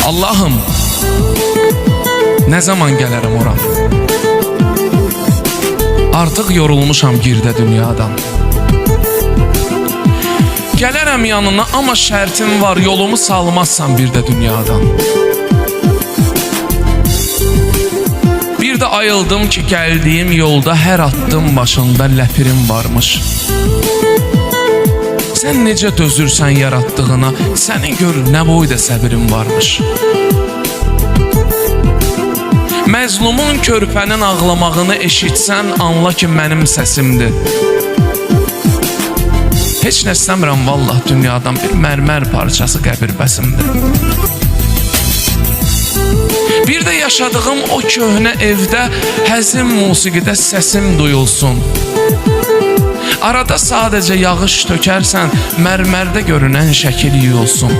Allah'ım, ne zaman gələrəm ora? Artıq yorulmuşam girdə dünyadan. Gələrəm yanına, amma şərtim var, yolumu salmazsan bir də dünyadan. Bir də ayıldım ki, gəldiyim yolda hər addım başında ləpirim varmış. Sən necə dözürsən yaratdığına, səni gör nə boyda səbrim varmış. Məzlumun körpənin ağlamağını eşitsən, anla ki, mənim səsimdir. Heç nə istəmirəm vallah dünyadan, bir mərmər parçası qəbir bəsimdir. Bir də yaşadığım o köhnə evdə həzin musiqidə səsim duyulsun. Arada sadəcə yağış tökərsən, mərmərdə görünən şəkil yuyulsun.